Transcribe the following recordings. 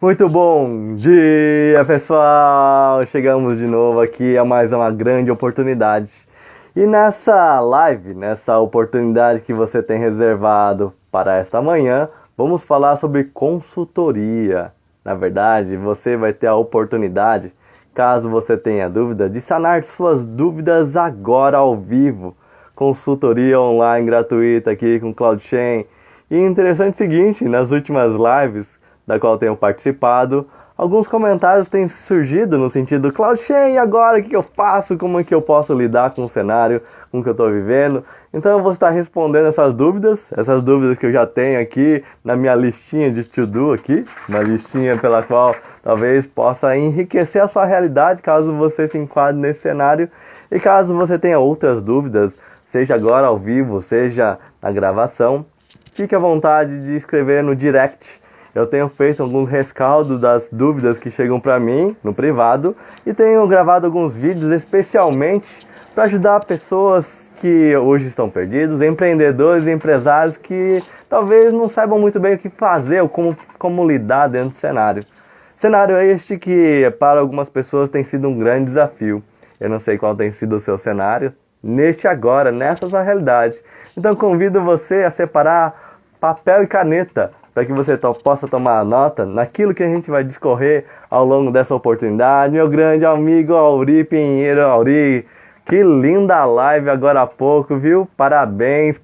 Muito bom dia, pessoal! Chegamos de novo aqui a mais uma grande oportunidade. E nessa live, nessa oportunidade que você tem reservado para esta manhã, vamos falar sobre consultoria. Na verdade, você vai ter a oportunidade, caso você tenha dúvida, de sanar suas dúvidas agora ao vivo. Consultoria online gratuita aqui com CloudChain. E interessante o seguinte, nas últimas lives da qual tenho participado, alguns comentários têm surgido no sentido: CloudChain, e agora o que eu faço? Como é que eu posso lidar com o cenário, com o que eu estou vivendo? Então eu vou estar respondendo essas dúvidas que eu já tenho aqui na minha listinha de to-do aqui, uma listinha pela qual talvez possa enriquecer a sua realidade, caso você se enquadre nesse cenário. E caso você tenha outras dúvidas, seja agora ao vivo, seja na gravação, fique à vontade de escrever no direct. Eu tenho feito alguns rescaldos das dúvidas que chegam para mim no privado e tenho gravado alguns vídeos especialmente para ajudar pessoas que hoje estão perdidos, empreendedores e empresários que talvez não saibam muito bem o que fazer ou como lidar dentro do cenário. Cenário este que para algumas pessoas tem sido um grande desafio. Eu não sei qual tem sido o seu cenário, neste agora, nessa sua realidade. Então convido você a separar papel e caneta, para que você possa tomar nota naquilo que a gente vai discorrer ao longo dessa oportunidade. Meu grande amigo Auri Pinheiro. Auri, que linda live agora há pouco, viu? Parabéns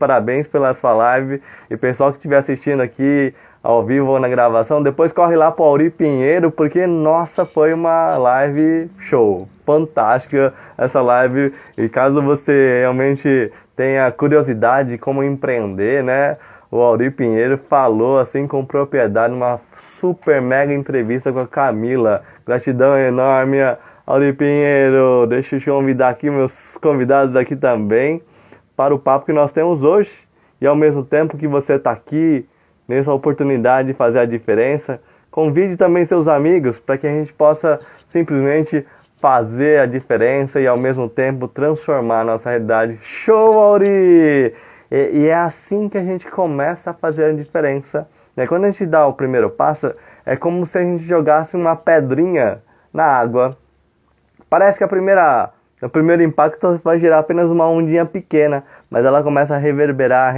pela sua live. E pessoal que estiver assistindo aqui ao vivo ou na gravação, depois corre lá para o Auri Pinheiro, porque nossa, foi uma live show, fantástica essa live. E caso você realmente tenha curiosidade de como empreender, né? O Auri Pinheiro falou assim com propriedade numa super mega entrevista com a Camila. Gratidão enorme, Auri Pinheiro. Deixa eu te convidar aqui, meus convidados aqui também, para o papo que nós temos hoje. E ao mesmo tempo que você está aqui, nessa oportunidade de fazer a diferença, convide também seus amigos para que a gente possa simplesmente fazer a diferença e ao mesmo tempo transformar a nossa realidade. Show, Auri! E é assim que a gente começa a fazer a diferença, né? Quando a gente dá o primeiro passo, é como se a gente jogasse uma pedrinha na água. Parece que o primeiro impacto vai gerar apenas uma ondinha pequena, mas ela começa a reverberar.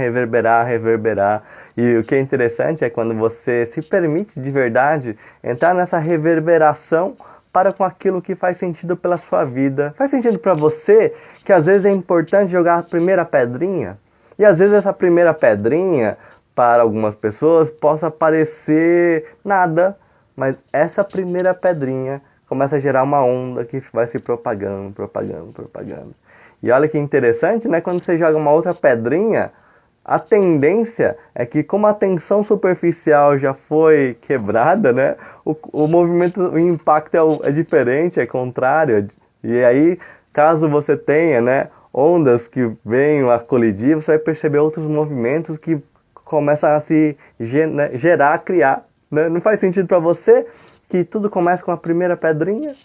E o que é interessante é quando você se permite de verdade entrar nessa reverberação para com aquilo que faz sentido pela sua vida. Faz sentido para você que às vezes é importante jogar a primeira pedrinha. E às vezes essa primeira pedrinha, para algumas pessoas, possa parecer nada, mas essa primeira pedrinha começa a gerar uma onda que vai se propagando. E olha que interessante, né? Quando você joga uma outra pedrinha, a tendência é que, como a tensão superficial já foi quebrada, né? O movimento, o impacto é diferente, é contrário. E aí, caso você tenha, né, ondas que venham a colidir, você vai perceber outros movimentos que começam a se gerar, criar, né? Não faz sentido para você que tudo começa com a primeira pedrinha?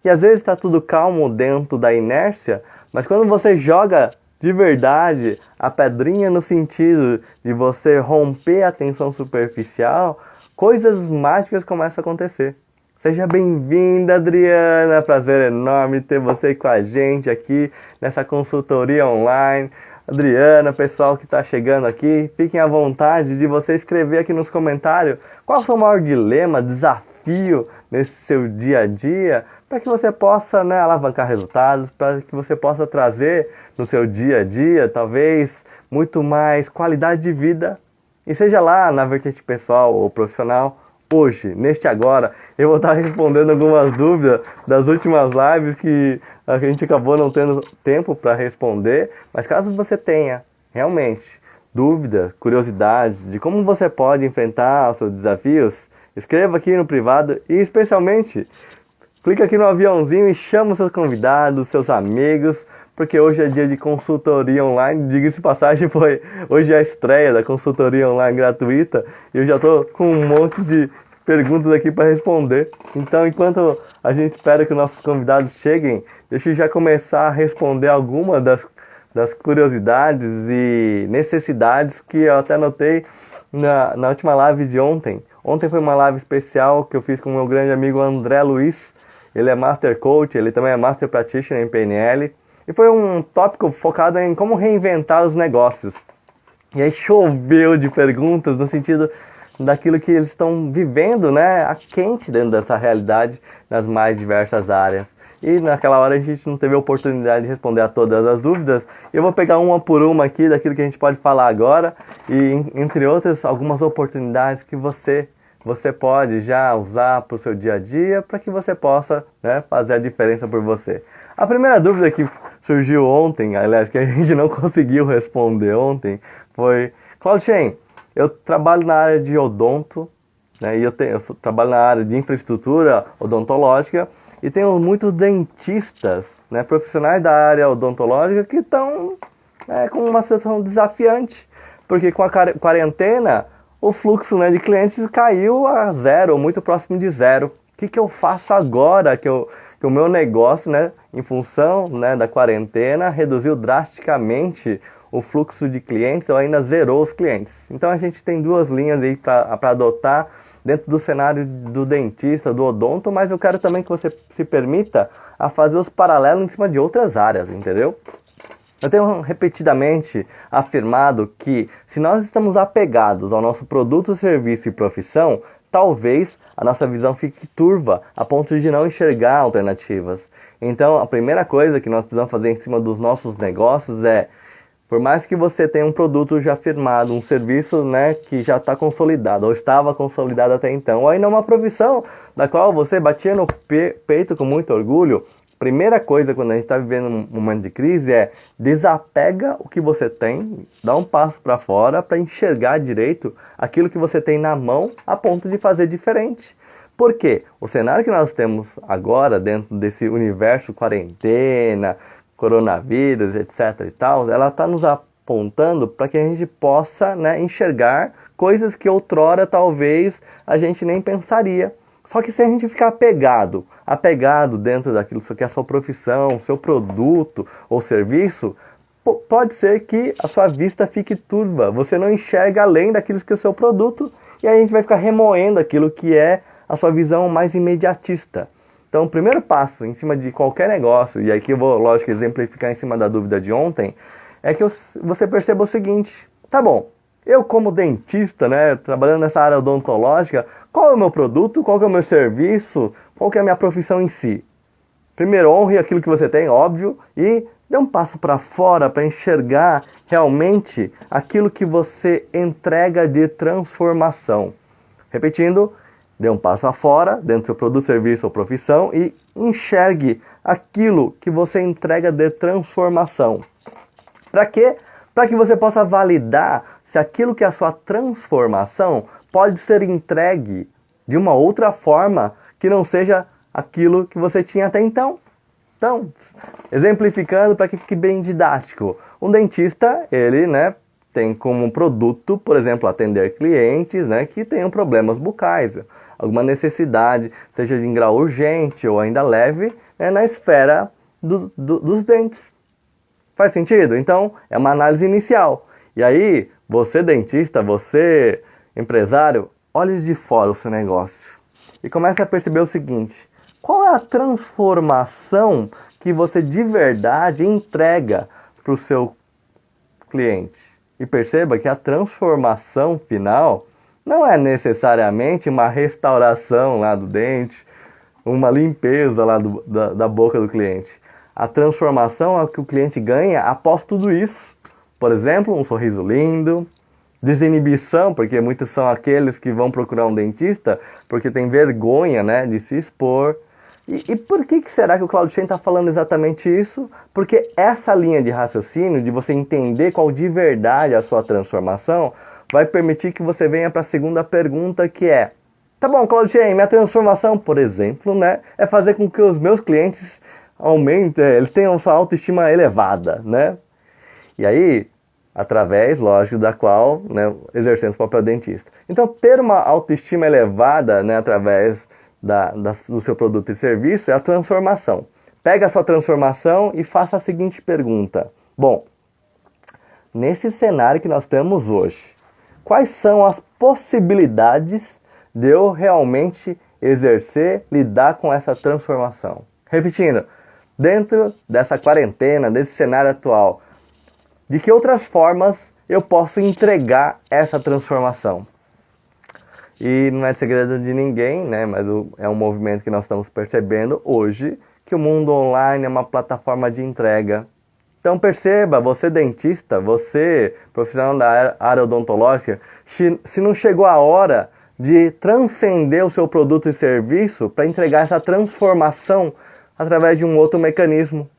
E às vezes está tudo calmo dentro da inércia, mas quando você joga de verdade a pedrinha no sentido de você romper a tensão superficial, coisas mágicas começam a acontecer. Seja bem-vinda, Adriana. Prazer enorme ter você com a gente aqui nessa consultoria online. Adriana, pessoal que está chegando aqui, fiquem à vontade de você escrever aqui nos comentários qual é o seu maior dilema, desafio nesse seu dia a dia, para que você possa, né, alavancar resultados, para que você possa trazer no seu dia a dia, talvez, muito mais qualidade de vida. E seja lá na vertente pessoal ou profissional, hoje, neste agora, eu vou estar respondendo algumas dúvidas das últimas lives que a gente acabou não tendo tempo para responder. Mas caso você tenha realmente dúvidas, curiosidades de como você pode enfrentar os seus desafios, escreva aqui no privado e especialmente clica aqui no aviãozinho e chama os seus convidados, seus amigos, porque hoje é dia de consultoria online. Diga-se de passagem, hoje é a estreia da consultoria online gratuita e eu já estou com um monte de perguntas aqui para responder. Então, enquanto a gente espera que os nossos convidados cheguem, deixa eu já começar a responder algumas das curiosidades e necessidades que eu até notei na última live de ontem. Ontem foi uma live especial que eu fiz com o meu grande amigo André Luiz. Ele é Master Coach, ele também é Master Practitioner em PNL. E foi um tópico focado em como reinventar os negócios. E aí choveu de perguntas no sentido daquilo que eles estão vivendo, né, a quente dentro dessa realidade nas mais diversas áreas. E naquela hora a gente não teve a oportunidade de responder a todas as dúvidas. Eu vou pegar uma por uma aqui daquilo que a gente pode falar agora e, entre outras, algumas oportunidades que você pode já usar para o seu dia a dia para que você possa, né, fazer a diferença por você. A primeira dúvida que surgiu ontem, aliás, que a gente não conseguiu responder ontem, foi: Claudchen, eu trabalho na área de odonto, né, e eu trabalho na área de infraestrutura odontológica e tenho muitos dentistas, né, profissionais da área odontológica que estão com uma situação desafiante, porque com a quarentena o fluxo, né, de clientes caiu a zero, ou muito próximo de zero. O que eu faço agora que o meu negócio, né, em função, né, da quarentena, reduziu drasticamente o fluxo de clientes ou ainda zerou os clientes? Então a gente tem duas linhas aí para adotar dentro do cenário do dentista, do odonto, mas eu quero também que você se permita a fazer os paralelos em cima de outras áreas, entendeu? Eu tenho repetidamente afirmado que se nós estamos apegados ao nosso produto, serviço e profissão, talvez a nossa visão fique turva a ponto de não enxergar alternativas. Então a primeira coisa que nós precisamos fazer em cima dos nossos negócios é: por mais que você tenha um produto já firmado, um serviço, né, que já está consolidado, ou estava consolidado até então, ou ainda uma profissão da qual você batia no peito com muito orgulho, primeira coisa quando a gente está vivendo um momento de crise é: desapega o que você tem, dá um passo para fora para enxergar direito aquilo que você tem na mão a ponto de fazer diferente. Por quê? O cenário que nós temos agora dentro desse universo quarentena, coronavírus, etc. e tal, ela está nos apontando para que a gente possa, né, enxergar coisas que outrora talvez a gente nem pensaria. Só que se a gente ficar apegado dentro daquilo que é a sua profissão, seu produto ou serviço, pode ser que a sua vista fique turva. Você não enxerga além daquilo que é o seu produto e aí a gente vai ficar remoendo aquilo que é a sua visão mais imediatista. Então, o primeiro passo em cima de qualquer negócio, e aqui eu vou, lógico, exemplificar em cima da dúvida de ontem, é que você perceba o seguinte: tá bom, eu como dentista, né, trabalhando nessa área odontológica, qual é o meu produto, qual é o meu serviço, qual que é a minha profissão em si? Primeiro, honre aquilo que você tem, óbvio, e dê um passo para fora para enxergar realmente aquilo que você entrega de transformação. Repetindo, dê um passo afora, dentro do seu produto, serviço ou profissão, e enxergue aquilo que você entrega de transformação. Para quê? Para que você possa validar se aquilo que é a sua transformação pode ser entregue de uma outra forma que não seja aquilo que você tinha até então. Então, exemplificando para que fique bem didático, um dentista, ele, né, tem como produto, por exemplo, atender clientes, né, que tenham problemas bucais, alguma necessidade, seja em grau urgente ou ainda leve, né, na esfera dos dentes. Faz sentido? Então, é uma análise inicial. E aí, você dentista, você empresário, olhe de fora o seu negócio e comece a perceber o seguinte: qual é a transformação que você de verdade entrega para o seu cliente? E perceba que a transformação final não é necessariamente uma restauração lá do dente, uma limpeza lá da boca do cliente. A transformação é o que o cliente ganha após tudo isso. Por exemplo, um sorriso lindo, desinibição, porque muitos são aqueles que vão procurar um dentista porque tem vergonha, né, de se expor. E por que será que o Claudchen está falando exatamente isso? Porque essa linha de raciocínio, de você entender qual de verdade é a sua transformação, vai permitir que você venha para a segunda pergunta, que é: tá bom, Claudchen, minha transformação, por exemplo, né, é fazer com que os meus clientes aumentem, eles tenham sua autoestima elevada, né? E aí, através, lógico, da qual, né, exercendo o papel dentista. Então, ter uma autoestima elevada, né, através do seu produto e serviço é a transformação. Pega a sua transformação e faça a seguinte pergunta: bom, nesse cenário que nós temos hoje, quais são as possibilidades de eu realmente exercer, lidar com essa transformação. Repetindo, dentro dessa quarentena, desse cenário atual, de que outras formas eu posso entregar essa transformação? E não é segredo de ninguém, né? Mas é um movimento que nós estamos percebendo hoje, que o mundo online é uma plataforma de entrega. Então perceba, você dentista, você profissional da área odontológica, se não chegou a hora de transcender o seu produto e serviço para entregar essa transformação através de um outro mecanismo.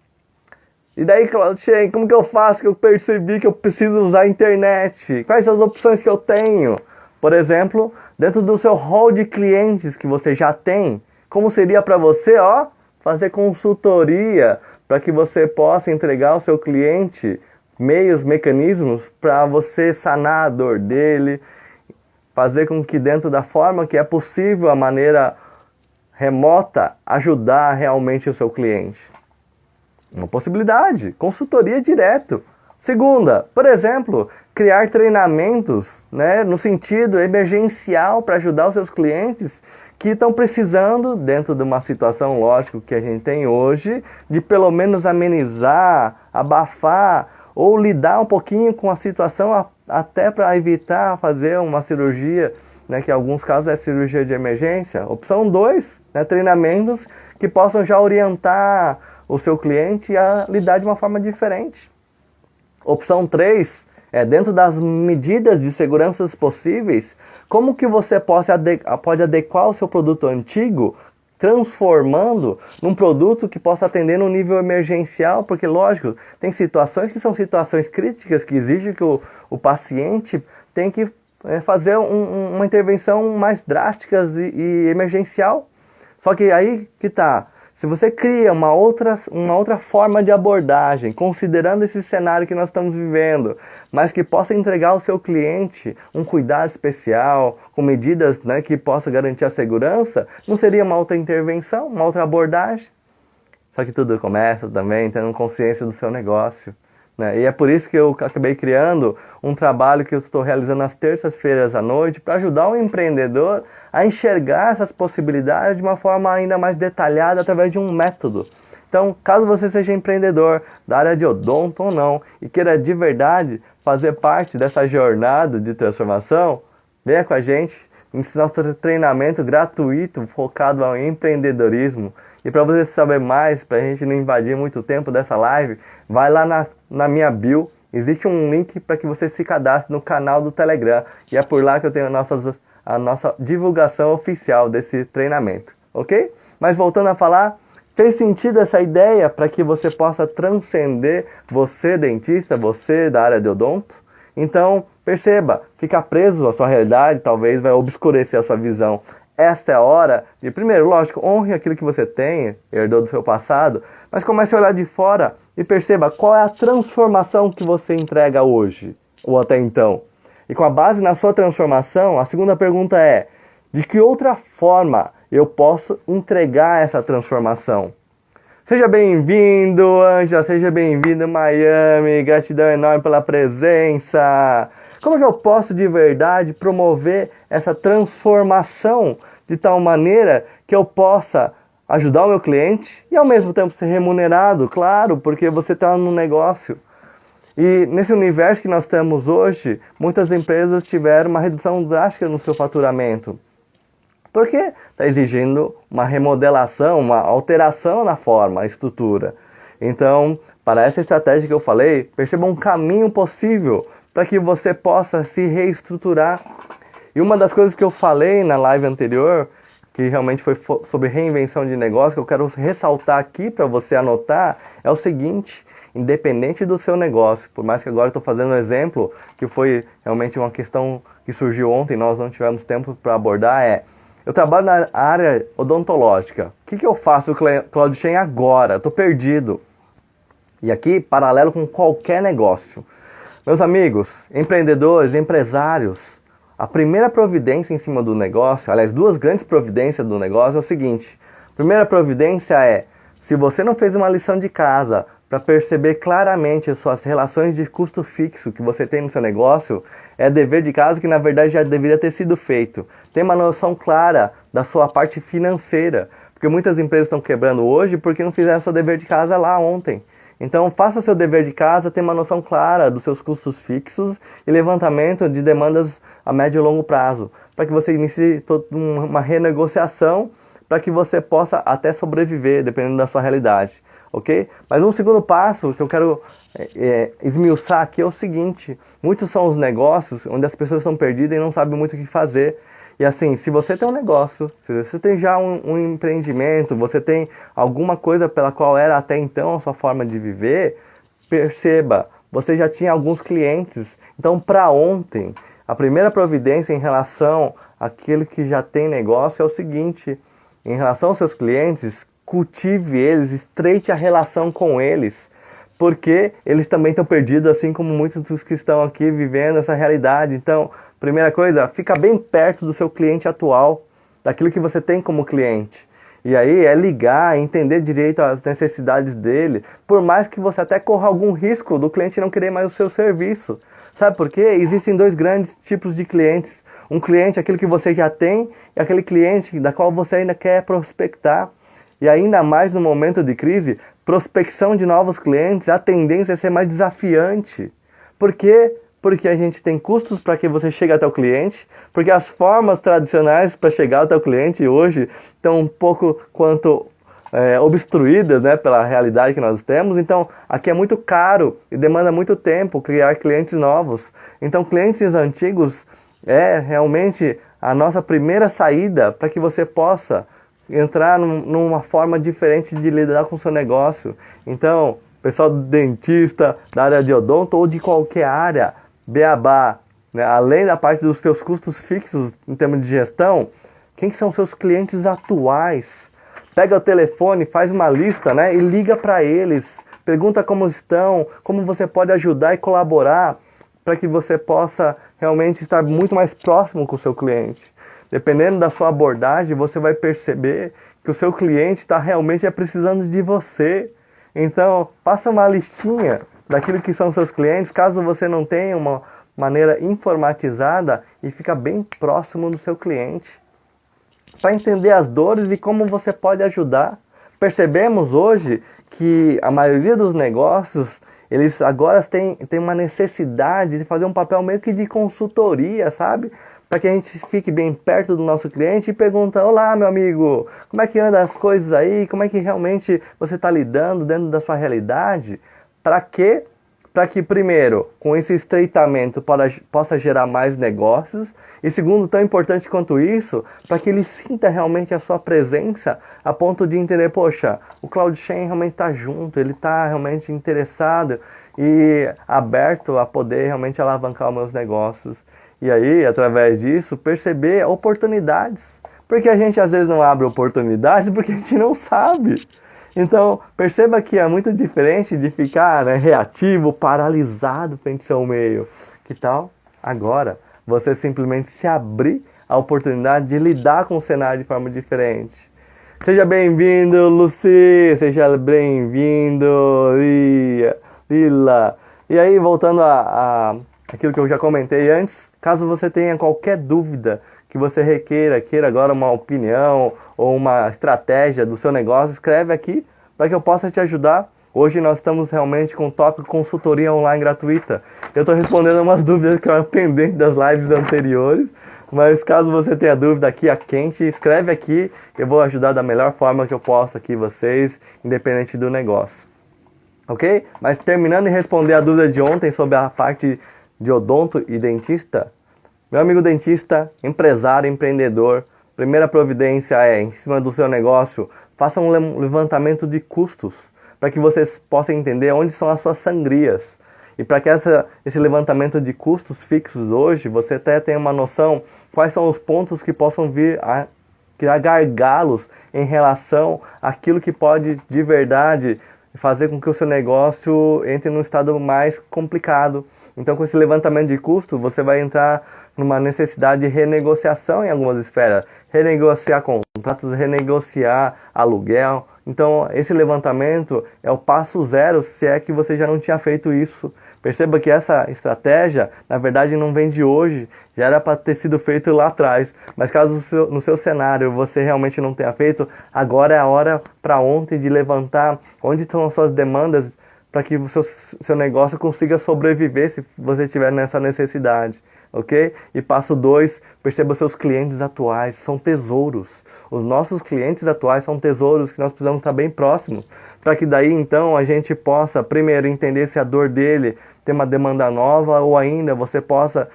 E daí, Claudio, como que eu faço? Que eu percebi que eu preciso usar a internet. Quais são as opções que eu tenho? Por exemplo, dentro do seu hall de clientes que você já tem, como seria para você, fazer consultoria para que você possa entregar ao seu cliente meios, mecanismos para você sanar a dor dele, fazer com que dentro da forma que é possível, a maneira remota, ajudar realmente o seu cliente. Uma possibilidade, consultoria direto. Segunda, por exemplo, criar treinamentos, né, no sentido emergencial para ajudar os seus clientes que estão precisando, dentro de uma situação, lógico, que a gente tem hoje, de pelo menos amenizar, abafar ou lidar um pouquinho com a situação até para evitar fazer uma cirurgia, né, que em alguns casos é cirurgia de emergência. Opção 2, né, treinamentos que possam já orientar o seu cliente a lidar de uma forma diferente. Opção 3, dentro das medidas de segurança possíveis, como que você pode adequar o seu produto antigo, transformando num produto que possa atender no nível emergencial, porque lógico, tem situações que são situações críticas, que exigem que o paciente tem que fazer uma intervenção mais drástica e emergencial. Só que aí que está. Se você cria uma outra forma de abordagem, considerando esse cenário que nós estamos vivendo, mas que possa entregar ao seu cliente um cuidado especial, com medidas, né, que possa garantir a segurança, não seria uma outra intervenção, uma outra abordagem? Só que tudo começa também tendo consciência do seu negócio, né? E é por isso que eu acabei criando um trabalho que eu estou realizando às terças-feiras à noite para ajudar o empreendedor a enxergar essas possibilidades de uma forma ainda mais detalhada através de um método. Então, caso você seja empreendedor da área de odonto ou não e queira de verdade fazer parte dessa jornada de transformação, venha com a gente, ensina nosso treinamento gratuito focado ao empreendedorismo. E para você saber mais, para a gente não invadir muito tempo dessa live, vai lá na minha bio, existe um link para que você se cadastre no canal do Telegram e é por lá que eu tenho a nossa divulgação oficial desse treinamento, ok? Mas voltando a falar, fez sentido essa ideia para que você possa transcender, você dentista, você da área de odonto? Então, perceba, ficar preso à sua realidade talvez vai obscurecer a sua visão. Esta é a hora de, primeiro, lógico, honre aquilo que você tem, herdou do seu passado, mas comece a olhar de fora e perceba qual é a transformação que você entrega hoje, ou até então. E com a base na sua transformação, a segunda pergunta é, de que outra forma eu posso entregar essa transformação? Seja bem-vindo, Ângela, seja bem-vindo, Miami, gratidão enorme pela presença. Como é que eu posso de verdade promover essa transformação de tal maneira que eu possa ajudar o meu cliente e ao mesmo tempo ser remunerado? Claro, porque você está no negócio. E nesse universo que nós temos hoje, muitas empresas tiveram uma redução drástica no seu faturamento. Porque está exigindo uma remodelação, uma alteração na forma, a estrutura. Então, para essa estratégia que eu falei, perceba um caminho possível para que você possa se reestruturar. E uma das coisas que eu falei na live anterior, que realmente foi sobre reinvenção de negócio, que eu quero ressaltar aqui para você anotar, é o seguinte: independente do seu negócio, por mais que agora eu estou fazendo um exemplo, que foi realmente uma questão que surgiu ontem, nós não tivemos tempo para abordar, eu trabalho na área odontológica. O que eu faço, Claudio Shen, agora? Estou perdido. E aqui, paralelo com qualquer negócio. Meus amigos, empreendedores, empresários, a primeira providência em cima do negócio, aliás, duas grandes providências do negócio é o seguinte. A primeira providência é, se você não fez uma lição de casa, para perceber claramente as suas relações de custo fixo que você tem no seu negócio, é dever de casa que na verdade já deveria ter sido feito. Tem uma noção clara da sua parte financeira, porque muitas empresas estão quebrando hoje porque não fizeram seu dever de casa lá ontem. Então faça seu dever de casa, tenha uma noção clara dos seus custos fixos e levantamento de demandas a médio e longo prazo, para que você inicie uma renegociação, para que você possa até sobreviver, dependendo da sua realidade. Ok? Mas um segundo passo que eu quero esmiuçar aqui é o seguinte: muitos são os negócios onde as pessoas estão perdidas e não sabem muito o que fazer. E assim, se você tem um negócio, se você tem já um empreendimento, você tem alguma coisa pela qual era até então a sua forma de viver, perceba, você já tinha alguns clientes. Então, para ontem, a primeira providência em relação àquele que já tem negócio é o seguinte: em relação aos seus clientes, cultive eles, estreite a relação com eles, porque eles também estão perdidos, assim como muitos dos que estão aqui vivendo essa realidade. Então, primeira coisa, fica bem perto do seu cliente atual, daquilo que você tem como cliente. E aí é ligar, entender direito as necessidades dele, por mais que você até corra algum risco do cliente não querer mais o seu serviço. Sabe por quê? Existem dois grandes tipos de clientes. Um cliente, aquele que você já tem, e aquele cliente da qual você ainda quer prospectar. E ainda mais no momento de crise, prospecção de novos clientes, a tendência é ser mais desafiante. Por quê? Porque a gente tem custos para que você chegue até o cliente, porque as formas tradicionais para chegar até o cliente hoje estão um pouco quanto obstruídas, né, pela realidade que nós temos. Então, aqui é muito caro e demanda muito tempo criar clientes novos. Então, clientes antigos é realmente a nossa primeira saída para que você possa entrar numa forma diferente de lidar com o seu negócio. Então, pessoal do dentista, da área de odonto ou de qualquer área, beabá, né? Além da parte dos seus custos fixos em termos de gestão, quem são seus clientes atuais? Pega o telefone, faz uma lista, né, e liga para eles. Pergunta como estão, como você pode ajudar e colaborar para que você possa realmente estar muito mais próximo com o seu cliente. Dependendo da sua abordagem, você vai perceber que o seu cliente está realmente precisando de você. Então, faça uma listinha daquilo que são seus clientes, caso você não tenha uma maneira informatizada, e fica bem próximo do seu cliente, para entender as dores e como você pode ajudar. Percebemos hoje que a maioria dos negócios, eles agora têm uma necessidade de fazer um papel meio que de consultoria, sabe? Para que a gente fique bem perto do nosso cliente e pergunta: olá, meu amigo, como é que andam as coisas aí? Como é que realmente você está lidando dentro da sua realidade? Para quê? Para que, primeiro, com esse estreitamento possa gerar mais negócios, e segundo, tão importante quanto isso, para que ele sinta realmente a sua presença, a ponto de entender: poxa, o CloudChain realmente está junto, ele está realmente interessado e aberto a poder realmente alavancar os meus negócios. E aí, através disso, perceber oportunidades. Porque a gente às vezes não abre oportunidades porque a gente não sabe. Então, perceba que é muito diferente de ficar, né, reativo, paralisado frente ao meio. Que tal agora você simplesmente se abrir à oportunidade de lidar com o cenário de forma diferente? Seja bem-vindo, Lucy! Seja bem-vindo, Lila! E aí, voltando aquilo que eu já comentei antes, caso você tenha qualquer dúvida que você queira agora uma opinião ou uma estratégia do seu negócio, escreve aqui para que eu possa te ajudar. Hoje nós estamos realmente com o tópico consultoria online gratuita. Eu estou respondendo umas dúvidas que eram pendentes das lives anteriores, mas caso você tenha dúvida aqui a quente, escreve aqui, eu vou ajudar da melhor forma que eu posso aqui vocês, independente do negócio. Ok? Mas terminando de responder a dúvida de ontem sobre a parte de odonto e dentista, meu amigo dentista, empresário, empreendedor, primeira providência é, em cima do seu negócio, faça um levantamento de custos, para que vocês possam entender onde são as suas sangrias. E para que esse levantamento de custos fixos hoje, você até tenha uma noção quais são os pontos que possam vir a criar gargalos em relação àquilo que pode de verdade fazer com que o seu negócio entre num estado mais complicado. Então, com esse levantamento de custo, você vai entrar numa necessidade de renegociação em algumas esferas. Renegociar contratos, renegociar aluguel. Então, esse levantamento é o passo zero, se é que você já não tinha feito isso. Perceba que essa estratégia, na verdade, não vem de hoje, já era para ter sido feito lá atrás. Mas caso no seu cenário você realmente não tenha feito, agora é a hora para ontem de levantar onde estão as suas demandas para que o seu negócio consiga sobreviver se você estiver nessa necessidade. Ok? E passo 2, perceba os seus clientes atuais, são tesouros. Os nossos clientes atuais são tesouros que nós precisamos estar bem próximos, para que daí então a gente possa primeiro entender se a dor dele tem uma demanda nova ou ainda você possa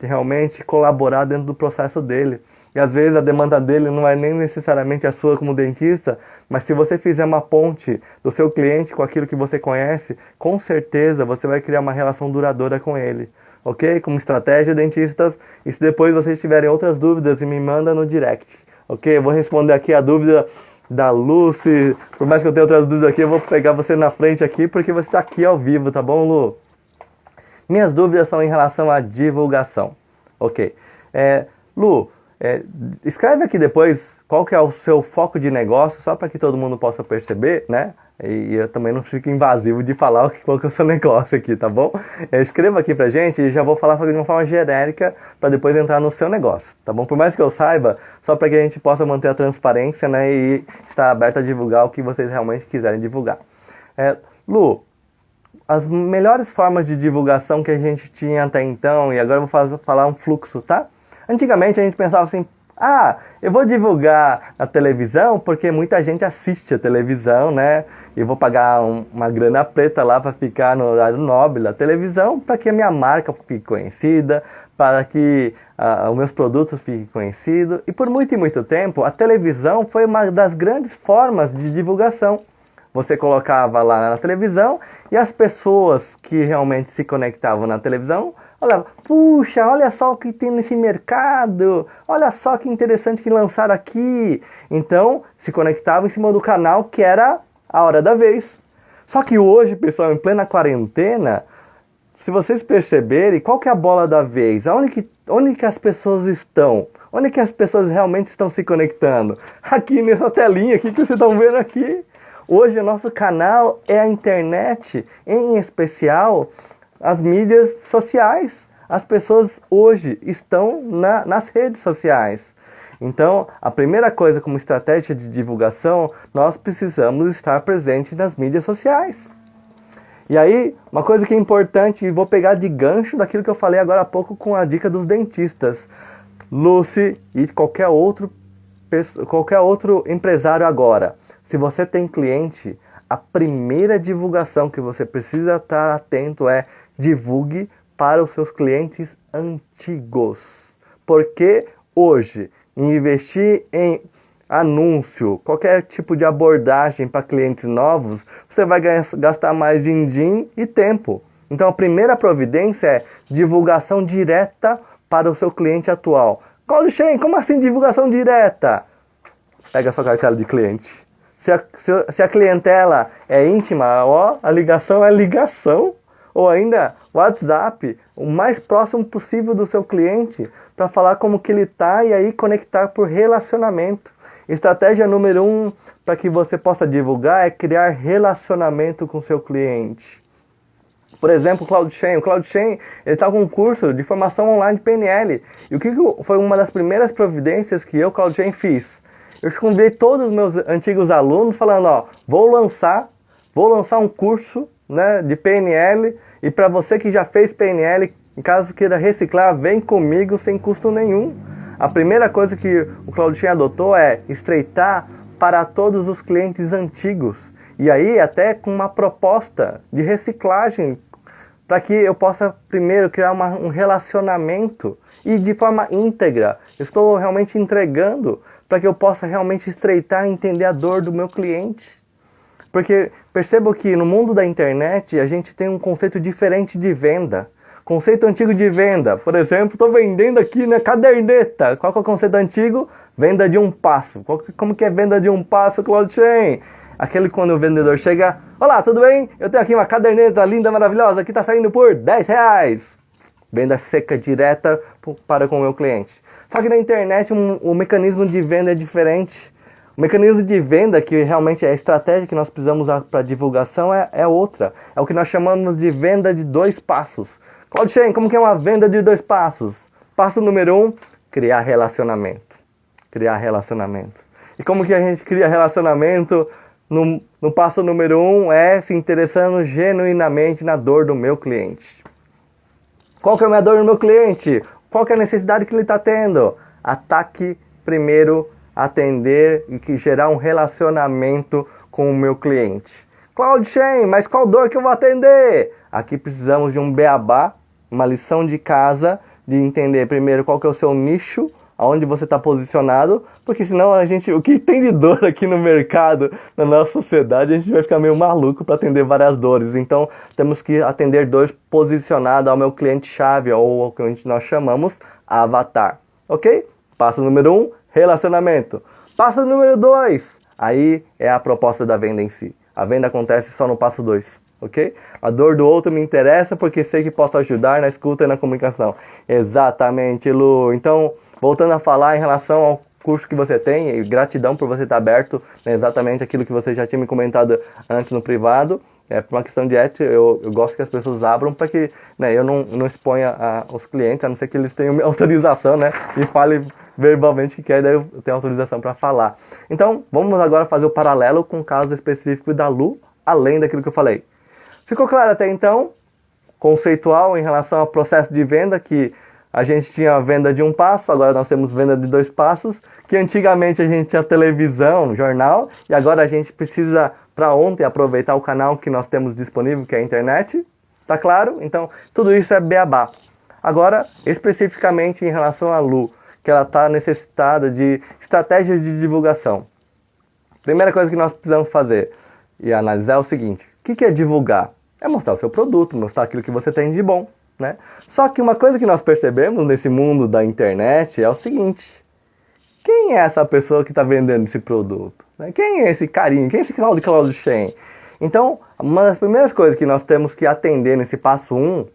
realmente colaborar dentro do processo dele. E às vezes a demanda dele não é nem necessariamente a sua como dentista, mas se você fizer uma ponte do seu cliente com aquilo que você conhece, com certeza você vai criar uma relação duradoura com ele. Ok? Como estratégia, dentistas. E se depois vocês tiverem outras dúvidas, me manda no direct. Ok? Eu vou responder aqui a dúvida da Lucy. Por mais que eu tenha outras dúvidas aqui, eu vou pegar você na frente aqui, porque você está aqui ao vivo, tá bom, Lu? Minhas dúvidas são em relação à divulgação. Ok. Lu, escreve aqui depois qual que é o seu foco de negócio, só para que todo mundo possa perceber, né? E eu também não fico invasivo de falar qual que é o seu negócio aqui, tá bom? Escreva aqui pra gente e já vou falar só de uma forma genérica para depois entrar no seu negócio, tá bom? Por mais que eu saiba, só para que a gente possa manter a transparência, né? E estar aberto a divulgar o que vocês realmente quiserem divulgar. Lu, as melhores formas de divulgação que a gente tinha até então, e agora eu vou falar um fluxo, tá? Antigamente a gente pensava assim, eu vou divulgar na televisão porque muita gente assiste a televisão, né? E vou pagar uma grana preta lá para ficar no horário nobre da televisão, para que a minha marca fique conhecida, para que os meus produtos fiquem conhecidos. E por muito e muito tempo, a televisão foi uma das grandes formas de divulgação. Você colocava lá na televisão e as pessoas que realmente se conectavam na televisão olhavam, puxa, olha só o que tem nesse mercado, olha só que interessante que lançaram aqui. Então, se conectavam em cima do canal que era a hora da vez. Só que hoje, pessoal, em plena quarentena, se vocês perceberem, qual que é a bola da vez? Onde que as pessoas estão? Onde que as pessoas realmente estão se conectando? Aqui nessa telinha aqui que vocês estão vendo aqui. Hoje o nosso canal é a internet, em especial as mídias sociais. As pessoas hoje estão nas redes sociais. Então, a primeira coisa como estratégia de divulgação, nós precisamos estar presentes nas mídias sociais. E aí, uma coisa que é importante, e vou pegar de gancho daquilo que eu falei agora há pouco com a dica dos dentistas. Lucy e qualquer outro empresário agora. Se você tem cliente, a primeira divulgação que você precisa estar atento é divulgue para os seus clientes antigos. Porque hoje, investir em anúncio, qualquer tipo de abordagem para clientes novos, você vai gastar mais din-din e tempo. Então a primeira providência é divulgação direta para o seu cliente atual. Claudio Shen, como assim divulgação direta? Pega a sua cartela de cliente. Se a clientela é íntima, a ligação é ligação. Ou ainda, WhatsApp, o mais próximo possível do seu cliente, para falar como que ele está e aí conectar por relacionamento. Estratégia número 1 para que você possa divulgar é criar relacionamento com o seu cliente. Por exemplo, o Claudio Shen. O Claudio Shen está com um curso de formação online de PNL. E o que foi uma das primeiras providências que eu, Claudio Shen, fiz? Eu convidei todos os meus antigos alunos falando, vou lançar um curso, né, de PNL, e para você que já fez PNL, em caso queira reciclar, vem comigo sem custo nenhum. A primeira coisa que o Claudio Shen adotou é estreitar para todos os clientes antigos. E aí até com uma proposta de reciclagem, para que eu possa primeiro criar um relacionamento e de forma íntegra. Estou realmente entregando para que eu possa realmente estreitar e entender a dor do meu cliente. Porque percebo que no mundo da internet a gente tem um conceito diferente de venda. Conceito antigo de venda. Por exemplo, estou vendendo aqui na caderneta. Qual que é o conceito antigo? Venda de um passo. Como que é venda de um passo, Claudio Shen? Aquele quando o vendedor chega, olá, tudo bem? Eu tenho aqui uma caderneta linda, maravilhosa, que está saindo por R$10. Venda seca, direta para com o meu cliente. Só que na internet o mecanismo de venda é diferente. O mecanismo de venda, que realmente é a estratégia que nós precisamos usar para divulgação, é outra. É o que nós chamamos de venda de 2 passos. Claudio Shane, como que é uma venda de 2 passos? Passo número 1, criar relacionamento. Criar relacionamento. E como que a gente cria relacionamento? No passo número 1 é se interessando genuinamente na dor do meu cliente. Qual que é a minha dor do meu cliente? Qual que é a necessidade que ele está tendo? Ataque primeiro, atender e que gerar um relacionamento com o meu cliente. Claudio Shane, mas qual dor que eu vou atender? Aqui precisamos de um beabá, uma lição de casa, de entender primeiro qual que é o seu nicho, aonde você está posicionado, porque senão o que tem de dor aqui no mercado, na nossa sociedade, a gente vai ficar meio maluco para atender várias dores. Então, temos que atender dores posicionadas ao meu cliente-chave, ou ao que nós chamamos avatar. Ok? Passo número 1, relacionamento. Passo número 2, aí é a proposta da venda em si. A venda acontece só no passo 2. Ok? A dor do outro me interessa porque sei que posso ajudar na escuta e na comunicação. Exatamente, Lu. Então, voltando a falar em relação ao curso que você tem, e gratidão por você estar aberto, né, exatamente aquilo que você já tinha me comentado antes no privado. Por uma questão de ética, eu gosto que as pessoas abram para que, né, eu não exponha os clientes, a não ser que eles tenham autorização, né, e falem verbalmente que quer, daí eu tenho autorização para falar. Então, vamos agora fazer o paralelo com o caso específico da Lu, além daquilo que eu falei. Ficou claro até então? Conceitual em relação ao processo de venda, que a gente tinha venda de 1 passo, agora nós temos venda de 2 passos, que antigamente a gente tinha televisão, jornal, e agora a gente precisa, para ontem, aproveitar o canal que nós temos disponível, que é a internet. Tá claro? Então, tudo isso é beabá. Agora, especificamente em relação à Lu, que ela está necessitada de estratégias de divulgação. Primeira coisa que nós precisamos fazer e analisar é o seguinte: o que é divulgar? É mostrar o seu produto, mostrar aquilo que você tem de bom, né? Só que uma coisa que nós percebemos nesse mundo da internet é o seguinte: quem é essa pessoa que está vendendo esse produto? Quem é esse carinha? Quem é esse Claudio Shane? Então, uma das primeiras coisas que nós temos que atender nesse passo 1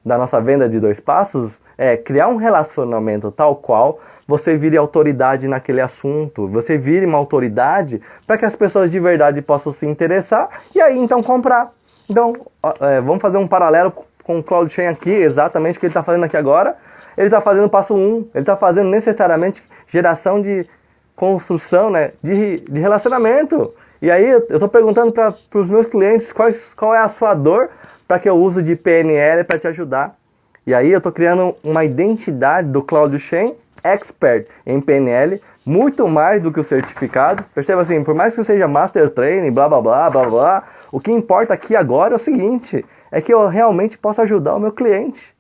da nossa venda de 2 passos é criar um relacionamento tal qual você vire autoridade naquele assunto, você vire uma autoridade para que as pessoas de verdade possam se interessar e aí então comprar. Então, vamos fazer um paralelo com o Claudio Shane aqui, exatamente o que ele está fazendo aqui agora. Ele está fazendo o passo 1, ele está fazendo necessariamente geração de construção, né, de relacionamento. E aí eu estou perguntando para os meus clientes qual é a sua dor para que eu use de PNL para te ajudar. E aí eu estou criando uma identidade do Claudio Shane Expert em PNL, muito mais do que o certificado. Perceba assim, por mais que eu seja Master Training, blá blá blá blá blá, o que importa aqui agora é o seguinte, é que eu realmente posso ajudar o meu cliente.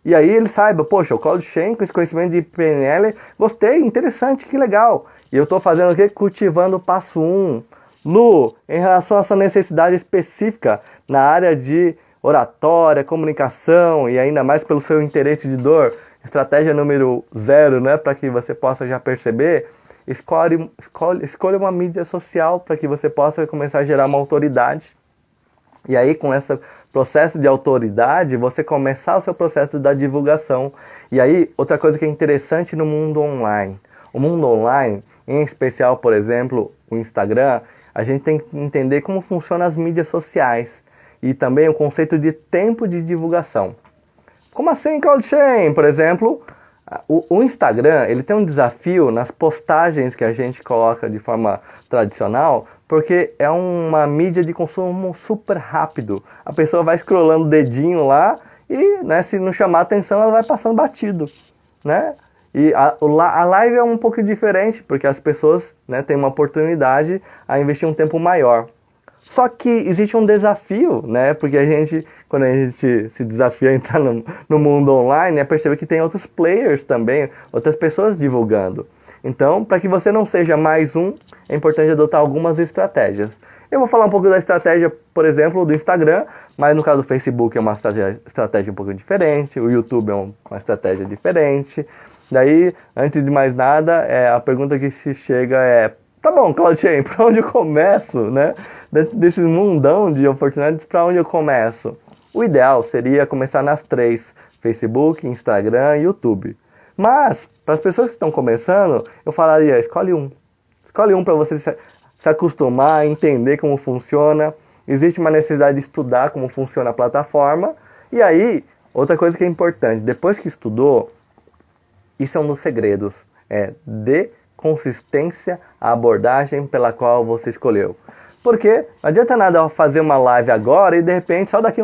E aí ele saiba, poxa, o Claudio Shane com esse conhecimento de PNL, gostei, interessante, que legal. E eu estou fazendo o quê? Cultivando o passo 1. Lu, em relação a essa necessidade específica na área de oratória, comunicação e ainda mais pelo seu interesse de dor, estratégia número 0, né, para que você possa já perceber, escolha uma mídia social para que você possa começar a gerar uma autoridade. E aí, com esse processo de autoridade, você começar o seu processo da divulgação. E aí, outra coisa que é interessante no mundo online. O mundo online, em especial, por exemplo, o Instagram, a gente tem que entender como funcionam as mídias sociais. E também o conceito de tempo de divulgação. Como assim, Claudio Shane? Por exemplo, o Instagram, ele tem um desafio nas postagens que a gente coloca de forma tradicional, porque é uma mídia de consumo super rápido. A pessoa vai scrollando o dedinho lá e, né, se não chamar atenção, ela vai passando batido, né? E a live é um pouco diferente, porque as pessoas, né, têm uma oportunidade a investir um tempo maior. Só que existe um desafio, né? Porque quando a gente se desafia a entrar no mundo online, é perceber que tem outros players também, outras pessoas divulgando. Então, para que você não seja mais um, é importante adotar algumas estratégias. Eu vou falar um pouco da estratégia, por exemplo, do Instagram, mas no caso do Facebook é uma estratégia um pouco diferente, o YouTube é uma estratégia diferente. Daí, antes de mais nada, a pergunta que se chega é: tá bom, Claudio Shane, para onde eu começo, né? Desse mundão de oportunidades, para onde eu começo? O ideal seria começar nas 3, Facebook, Instagram e YouTube. Mas, para as pessoas que estão começando, eu falaria, escolhe Escolhe um para você se acostumar, entender como funciona. Existe uma necessidade de estudar como funciona a plataforma. E aí, outra coisa que é importante, depois que estudou, isso é um dos segredos, dê consistência à abordagem pela qual você escolheu. Porque não adianta nada fazer uma live agora e de repente só daqui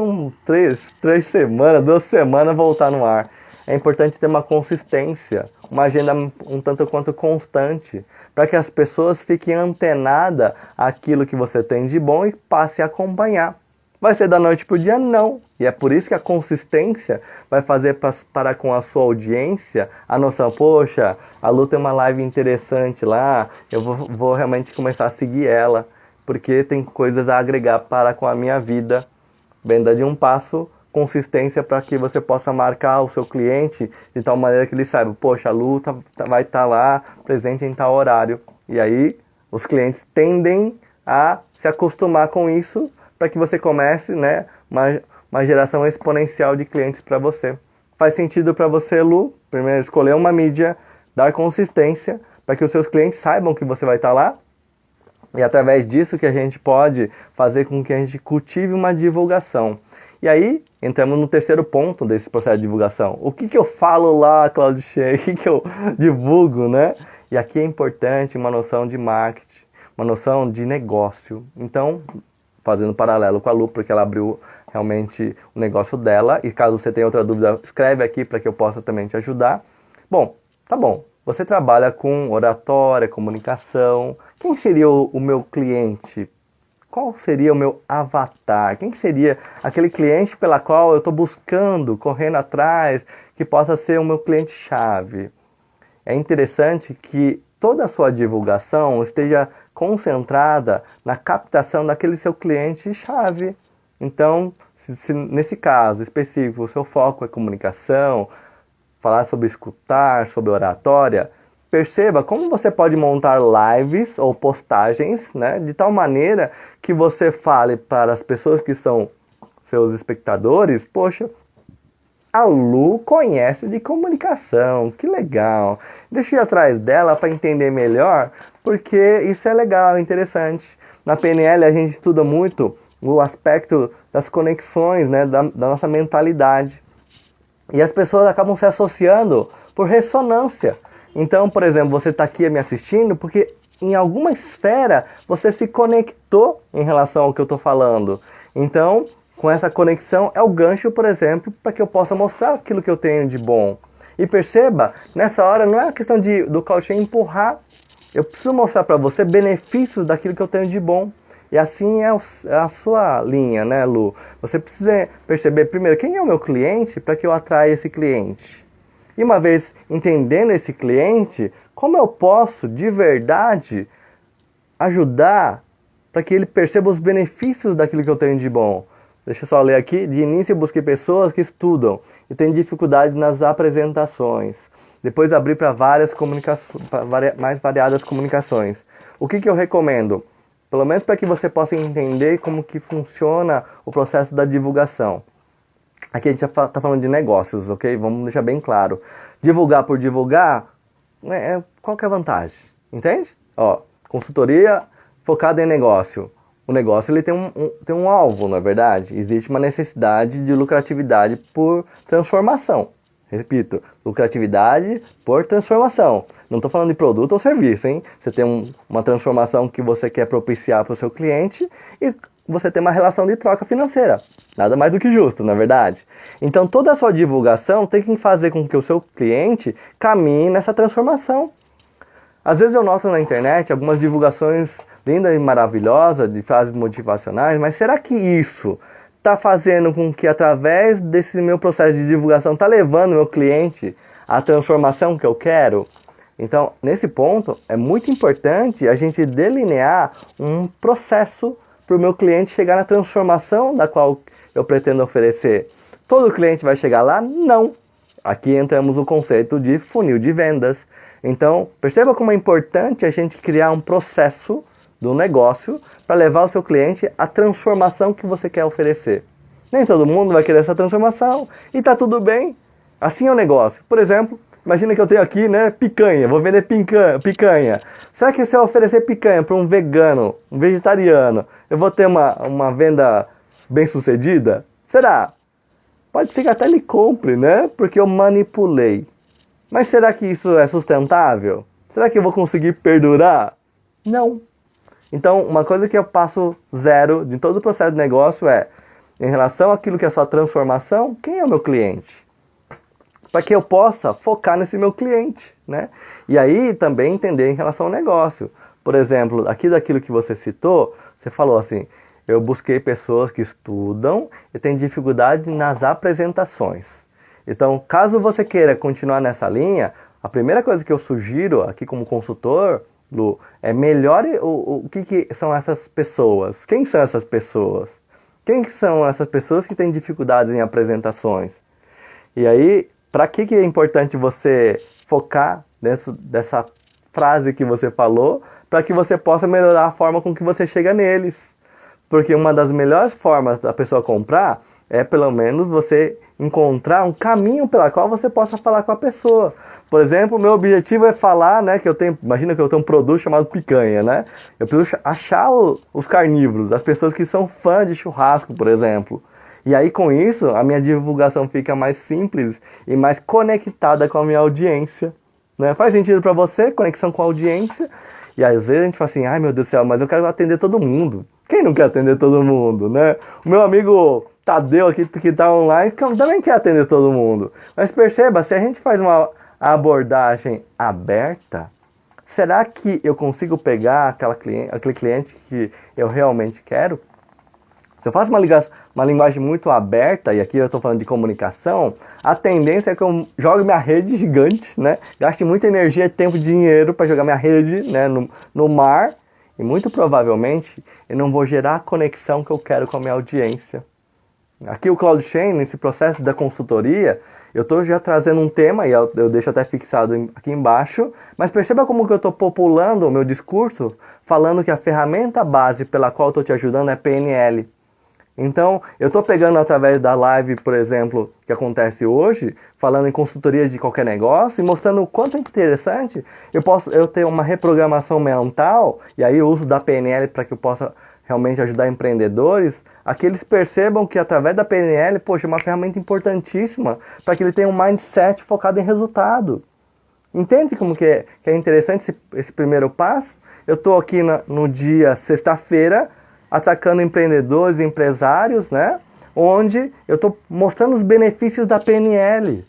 três semanas, 2 semanas voltar no ar. É importante ter uma consistência, uma agenda um tanto quanto constante, para que as pessoas fiquem antenadas àquilo que você tem de bom e passem a acompanhar. Vai ser da noite para o dia? Não. E é por isso que a consistência vai fazer para com a sua audiência a noção, poxa, a Lu tem uma live interessante lá, eu vou realmente começar a seguir ela, porque tem coisas a agregar para com a minha vida. Venda de um passo, consistência para que você possa marcar o seu cliente de tal maneira que ele saiba, poxa, a Lu vai estar lá presente em tal horário. E aí os clientes tendem a se acostumar com isso para que você comece, né, uma geração exponencial de clientes para você. Faz sentido para você, Lu? Primeiro, escolher uma mídia, dar consistência para que os seus clientes saibam que você vai estar lá. E através disso que a gente pode fazer com que a gente cultive uma divulgação. E aí, entramos no terceiro ponto desse processo de divulgação. O que eu falo lá, Claudio Shea? O que eu divulgo, né? E aqui é importante uma noção de marketing, uma noção de negócio. Então, fazendo paralelo com a Lu, porque ela abriu realmente o negócio dela. E caso você tenha outra dúvida, escreve aqui para que eu possa também te ajudar. Bom, tá bom. Você trabalha com oratória, comunicação. Quem seria o meu cliente? Qual seria o meu avatar? Quem seria aquele cliente pela qual eu estou buscando, correndo atrás, que possa ser o meu cliente-chave? É interessante que toda a sua divulgação esteja concentrada na captação daquele seu cliente-chave. Então, se nesse caso específico o seu foco é comunicação, falar sobre escutar, sobre oratória, perceba como você pode montar lives ou postagens, né, de tal maneira que você fale para as pessoas que são seus espectadores, poxa, a Lu conhece de comunicação, que legal. Deixa eu ir atrás dela para entender melhor, porque isso é legal, interessante. Na PNL a gente estuda muito o aspecto das conexões, né, da nossa mentalidade. E as pessoas acabam se associando por ressonância. Então, por exemplo, você está aqui me assistindo porque em alguma esfera você se conectou em relação ao que eu estou falando. Então, com essa conexão é o gancho, por exemplo, para que eu possa mostrar aquilo que eu tenho de bom. E perceba, nessa hora não é a questão do Claudio Shea empurrar. Eu preciso mostrar para você benefícios daquilo que eu tenho de bom. E assim é a sua linha, né, Lu? Você precisa perceber primeiro quem é o meu cliente para que eu atraia esse cliente. E uma vez entendendo esse cliente, como eu posso de verdade ajudar para que ele perceba os benefícios daquilo que eu tenho de bom? Deixa eu só ler aqui. De início eu busquei pessoas que estudam e têm dificuldade nas apresentações. Depois abri para mais variadas comunicações. O que eu recomendo? Pelo menos para que você possa entender como que funciona o processo da divulgação. Aqui a gente já está falando de negócios, ok? Vamos deixar bem claro. Divulgar por divulgar, qual que é a vantagem? Entende? Ó, consultoria focada em negócio. O negócio ele tem um alvo, não é verdade? Existe uma necessidade de lucratividade por transformação. Repito, lucratividade por transformação. Não estou falando de produto ou serviço, hein? Você tem uma transformação que você quer propiciar para o seu cliente e você tem uma relação de troca financeira. Nada mais do que justo, não é verdade? Então toda a sua divulgação tem que fazer com que o seu cliente caminhe nessa transformação. Às vezes eu noto na internet algumas divulgações lindas e maravilhosas de frases motivacionais, mas será que isso está fazendo com que através desse meu processo de divulgação está levando o meu cliente à transformação que eu quero? Então, nesse ponto, é muito importante a gente delinear um processo para o meu cliente chegar na transformação da qual eu pretendo oferecer. Todo cliente vai chegar lá? Não. Aqui entramos no conceito de funil de vendas. Então, perceba como é importante a gente criar um processo do negócio para levar o seu cliente à transformação que você quer oferecer. Nem todo mundo vai querer essa transformação e está tudo bem. Assim é o negócio. Por exemplo, Imagina que eu tenho aqui, né, picanha, vou vender picanha. Será que se eu oferecer picanha para um vegano, um vegetariano, eu vou ter uma venda bem sucedida? Será? Pode ser que até ele compre, né? Porque eu manipulei. Mas será que isso é sustentável? Será que eu vou conseguir perdurar? Não. Então, uma coisa que eu passo zero de todo o processo de negócio é, em relação àquilo que é só transformação, quem é o meu cliente? Para que eu possa focar nesse meu cliente, né? E aí também entender em relação ao negócio. Por exemplo, aqui daquilo que você citou, você falou assim, eu busquei pessoas que estudam e têm dificuldade nas apresentações. Então, caso você queira continuar nessa linha, a primeira coisa que eu sugiro aqui como consultor, Lu, é melhore o que são essas pessoas. Quem são essas pessoas? Quem são essas pessoas que têm dificuldades em apresentações? E aí, para que é importante você focar dessa frase que você falou, para que você possa melhorar a forma com que você chega neles? Porque uma das melhores formas da pessoa comprar é, pelo menos, você encontrar um caminho pela qual você possa falar com a pessoa. Por exemplo, o meu objetivo é falar, né, que eu tenho, imagina que eu tenho um produto chamado picanha, né? Eu preciso achar os carnívoros, as pessoas que são fãs de churrasco, por exemplo. E aí, com isso, a minha divulgação fica mais simples e mais conectada com a minha audiência, né? Faz sentido para você, conexão com a audiência. E às vezes a gente fala assim, ai meu Deus do céu, mas eu quero atender todo mundo. Quem não quer atender todo mundo, né? O meu amigo Tadeu aqui, que está online, também quer atender todo mundo. Mas perceba, se a gente faz uma abordagem aberta, será que eu consigo pegar aquele cliente que eu realmente quero? Se eu faço uma linguagem muito aberta, e aqui eu estou falando de comunicação, a tendência é que eu jogue minha rede gigante, né? Gaste muita energia, tempo e dinheiro para jogar minha rede, né, no mar, e muito provavelmente eu não vou gerar a conexão que eu quero com a minha audiência. Aqui o Claudio Chain, nesse processo da consultoria, eu estou já trazendo um tema, e eu deixo até fixado aqui embaixo, mas perceba como que eu estou populando o meu discurso, falando que a ferramenta base pela qual eu estou te ajudando é PNL. Então, eu estou pegando através da live, por exemplo, que acontece hoje, falando em consultoria de qualquer negócio e mostrando o quanto é interessante eu ter uma reprogramação mental, e aí o uso da PNL para que eu possa realmente ajudar empreendedores, a que eles percebam que através da PNL, poxa, é uma ferramenta importantíssima para que ele tenha um mindset focado em resultado. Entende como que é interessante esse primeiro passo? Eu estou aqui no dia sexta-feira, atacando empreendedores, empresários, né? Onde eu estou mostrando os benefícios da PNL.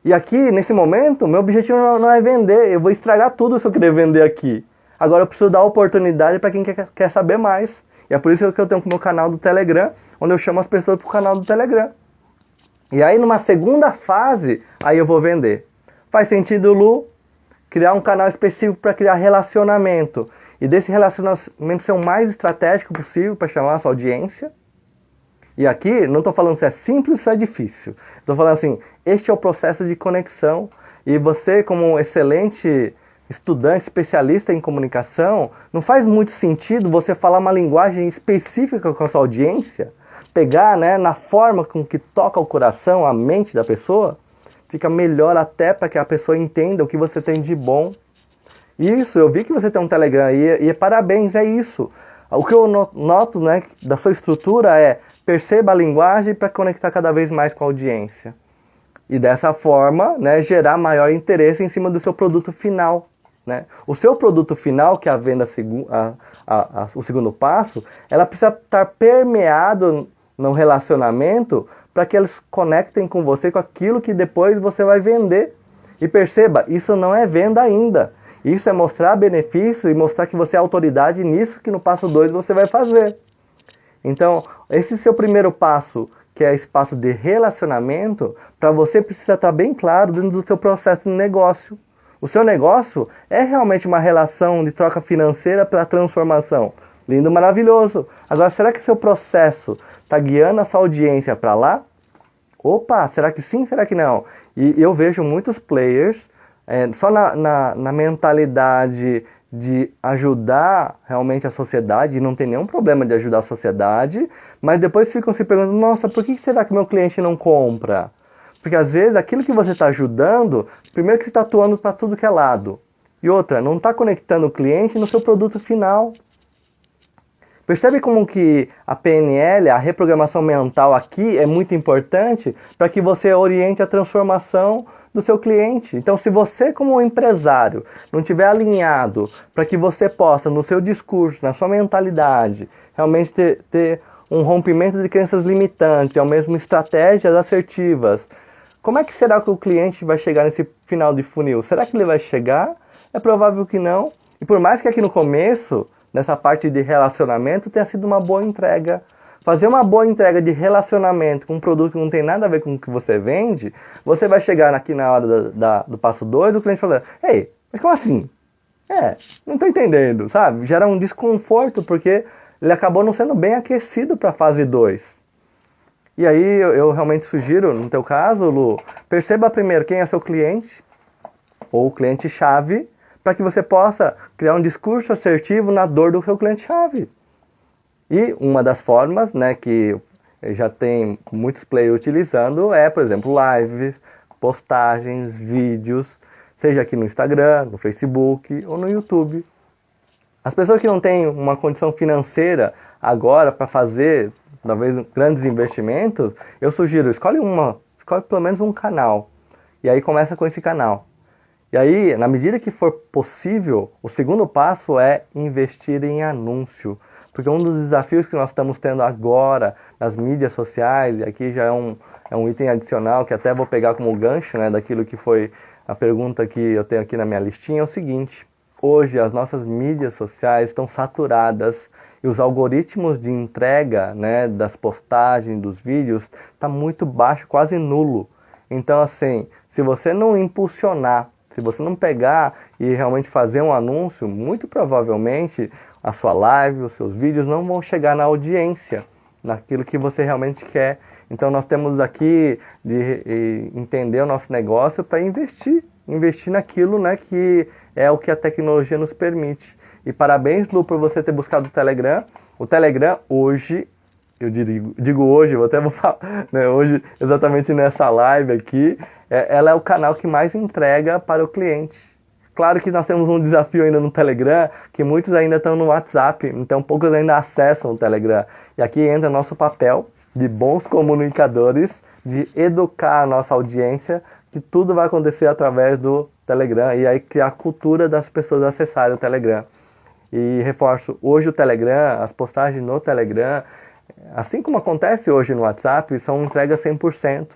E aqui, nesse momento, meu objetivo não é vender. Eu vou estragar tudo se eu querer vender aqui. Agora eu preciso dar oportunidade para quem quer saber mais. E é por isso que eu tenho o meu canal do Telegram, onde eu chamo as pessoas para o canal do Telegram. E aí, numa segunda fase, aí eu vou vender. Faz sentido, Lu? Criar um canal específico para criar relacionamento. E desse relacionamento ser o mais estratégico possível para chamar a sua audiência. E aqui, não estou falando se é simples ou se é difícil. Estou falando assim, este é o processo de conexão. E você, como um excelente estudante, especialista em comunicação, não faz muito sentido você falar uma linguagem específica com a sua audiência, pegar, né, na forma com que toca o coração, a mente da pessoa, fica melhor até para que a pessoa entenda o que você tem de bom. Isso, eu vi que você tem um Telegram e parabéns, é isso. O que eu noto, né, da sua estrutura é perceba a linguagem para conectar cada vez mais com a audiência. E dessa forma, né, gerar maior interesse em cima do seu produto final. Né? O seu produto final, que é a venda, o segundo passo, ela precisa estar permeado no relacionamento para que eles conectem com você com aquilo que depois você vai vender. E perceba, isso não é venda ainda. Isso é mostrar benefício e mostrar que você é autoridade nisso que no passo 2 você vai fazer. Então, esse seu primeiro passo, que é esse passo de relacionamento, para você precisa estar bem claro dentro do seu processo de negócio. O seu negócio é realmente uma relação de troca financeira pela transformação. Lindo, maravilhoso. Agora, será que seu processo está guiando a sua audiência para lá? Opa, será que sim, será que não? E eu vejo muitos players só na mentalidade de ajudar realmente a sociedade, e não tem nenhum problema de ajudar a sociedade, mas depois ficam se perguntando, nossa, por que será que meu cliente não compra? Porque às vezes aquilo que você está ajudando, primeiro que você está atuando para tudo que é lado. E outra, não está conectando o cliente no seu produto final. Percebe como que a PNL, a reprogramação mental aqui é muito importante para que você oriente a transformação do seu cliente. Então, se você como empresário não estiver alinhado para que você possa, no seu discurso, na sua mentalidade, realmente ter um rompimento de crenças limitantes, ao mesmo estratégias assertivas, como é que será que o cliente vai chegar nesse final de funil? Será que ele vai chegar? É provável que não. E por mais que aqui no começo, nessa parte de relacionamento, tenha sido uma boa entrega. Fazer uma boa entrega de relacionamento com um produto que não tem nada a ver com o que você vende, você vai chegar aqui na hora do passo 2, o cliente falando, ei, mas como assim? Não estou entendendo, sabe? Gera um desconforto porque ele acabou não sendo bem aquecido para a fase 2. E aí eu realmente sugiro, no teu caso, Lu, perceba primeiro quem é seu cliente, ou cliente-chave, para que você possa criar um discurso assertivo na dor do seu cliente-chave. E uma das formas, né, que já tem muitos players utilizando é, por exemplo, lives, postagens, vídeos, seja aqui no Instagram, no Facebook ou no YouTube. As pessoas que não têm uma condição financeira agora para fazer, talvez, grandes investimentos, eu sugiro, escolhe pelo menos um canal. E aí começa com esse canal. E aí, na medida que for possível, o segundo passo é investir em anúncio. Porque um dos desafios que nós estamos tendo agora nas mídias sociais, e aqui já é um item adicional que até vou pegar como gancho, né, daquilo que foi a pergunta que eu tenho aqui na minha listinha, é o seguinte: hoje as nossas mídias sociais estão saturadas e os algoritmos de entrega, né, das postagens, dos vídeos, está muito baixo, quase nulo. Então, assim, se você não impulsionar, se você não pegar e realmente fazer um anúncio, muito provavelmente a sua live, os seus vídeos não vão chegar na audiência, naquilo que você realmente quer. Então nós temos aqui de entender o nosso negócio para investir naquilo, né, que é o que a tecnologia nos permite. E parabéns, Lu, por você ter buscado o Telegram. O Telegram hoje, eu digo hoje, eu até vou falar, né, hoje exatamente nessa live aqui, ela é o canal que mais entrega para o cliente. Claro que nós temos um desafio ainda no Telegram, que muitos ainda estão no WhatsApp, então poucos ainda acessam o Telegram. E aqui entra nosso papel de bons comunicadores, de educar a nossa audiência, que tudo vai acontecer através do Telegram, e aí criar a cultura das pessoas acessarem o Telegram. E reforço, hoje o Telegram, as postagens no Telegram, assim como acontece hoje no WhatsApp, são entregas 100%.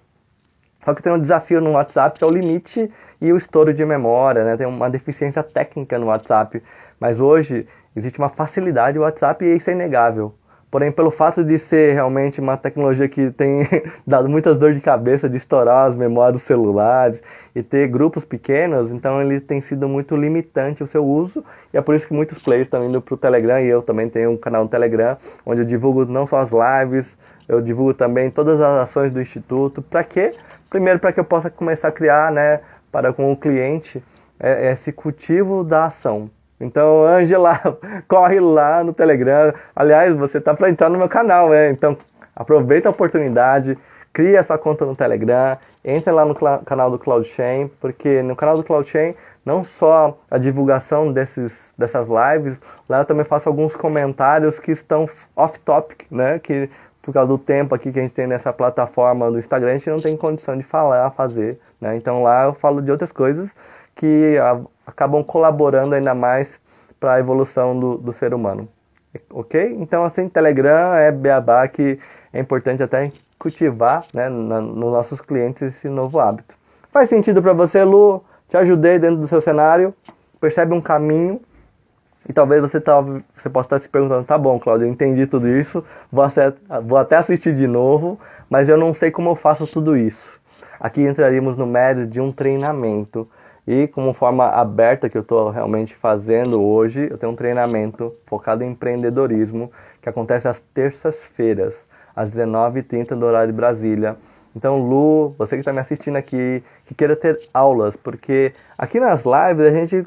Só que tem um desafio no WhatsApp que é o limite e o estouro de memória, né? Tem uma deficiência técnica no WhatsApp. Mas hoje existe uma facilidade no WhatsApp e isso é inegável. Porém, pelo fato de ser realmente uma tecnologia que tem dado muitas dores de cabeça, de estourar as memórias dos celulares e ter grupos pequenos, então ele tem sido muito limitante o seu uso. E é por isso que muitos players estão indo para o Telegram, e eu também tenho um canal no Telegram, onde eu divulgo não só as lives, eu divulgo também todas as ações do Instituto. Para quê? Primeiro, para que eu possa começar a criar, né, para com o cliente, esse cultivo da ação. Então, Ângela, corre lá no Telegram. Aliás, você está para entrar no meu canal, né? Então, aproveita a oportunidade, cria essa conta no Telegram, entra lá no canal do CloudChain, porque no canal do CloudChain, não só a divulgação dessas lives, lá eu também faço alguns comentários que estão off-topic, né? Que por causa do tempo aqui que a gente tem nessa plataforma do Instagram, a gente não tem condição de fazer, né? Então lá eu falo de outras coisas que acabam colaborando ainda mais para a evolução do ser humano. Ok? Então, assim, Telegram é beabá que é importante até cultivar, né, nos nossos clientes esse novo hábito. Faz sentido para você, Lu? Te ajudei dentro do seu cenário? Percebe um caminho? E talvez você possa estar se perguntando, tá bom, Cláudio, eu entendi tudo isso, vou até assistir de novo, mas eu não sei como eu faço tudo isso. Aqui entraríamos no mérito de um treinamento. E como forma aberta que eu estou realmente fazendo hoje, eu tenho um treinamento focado em empreendedorismo, que acontece às terças-feiras, às 19h30 do horário de Brasília. Então, Lu, você que está me assistindo aqui, que queira ter aulas, porque aqui nas lives a gente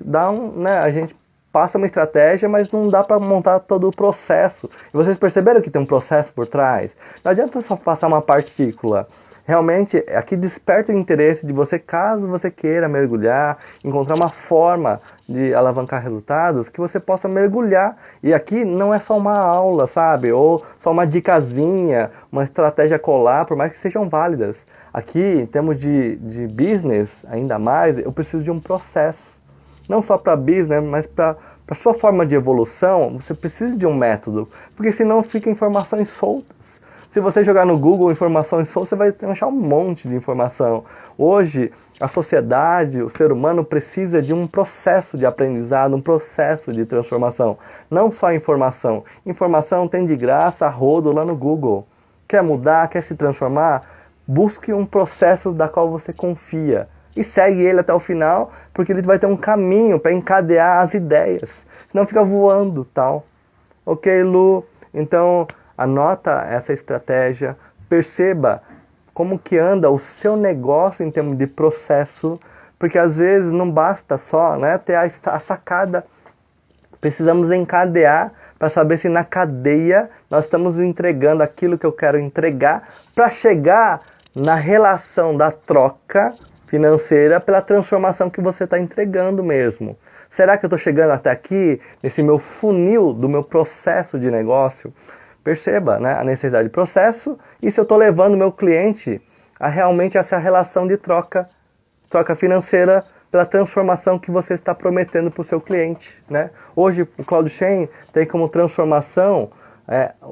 a gente passa uma estratégia, mas não dá para montar todo o processo. E vocês perceberam que tem um processo por trás? Não adianta só passar uma partícula. realmente aqui desperta o interesse de você, caso você queira mergulhar, encontrar uma forma de alavancar resultados, que você possa mergulhar. E aqui não é só uma aula, sabe? Ou só uma dicasinha, uma estratégia colar, por mais que sejam válidas. Aqui, em termos de business, ainda mais, eu preciso de um processo. Não só para business, mas para sua forma de evolução, você precisa de um método. Porque senão fica informações soltas. Se você jogar no Google informações soltas, você vai achar um monte de informação. Hoje, a sociedade, o ser humano precisa de um processo de aprendizado, um processo de transformação. Não só informação. Informação tem de graça a rodo lá no Google. Quer mudar, quer se transformar? Busque um processo da qual você confia. E segue ele até o final, porque ele vai ter um caminho para encadear as ideias. Senão fica voando, tal. Ok, Lu? Então, anota essa estratégia. Perceba como que anda o seu negócio em termos de processo. Porque às vezes não basta só, né, ter a sacada. Precisamos encadear para saber se na cadeia nós estamos entregando aquilo que eu quero entregar para chegar na relação da troca financeira pela transformação que você está entregando mesmo. Será que eu estou chegando até aqui, nesse meu funil do meu processo de negócio? Perceba, né, a necessidade de processo e se eu estou levando o meu cliente a realmente essa relação de troca financeira pela transformação que você está prometendo para o seu cliente, né? Hoje o Cloud Chain tem como transformação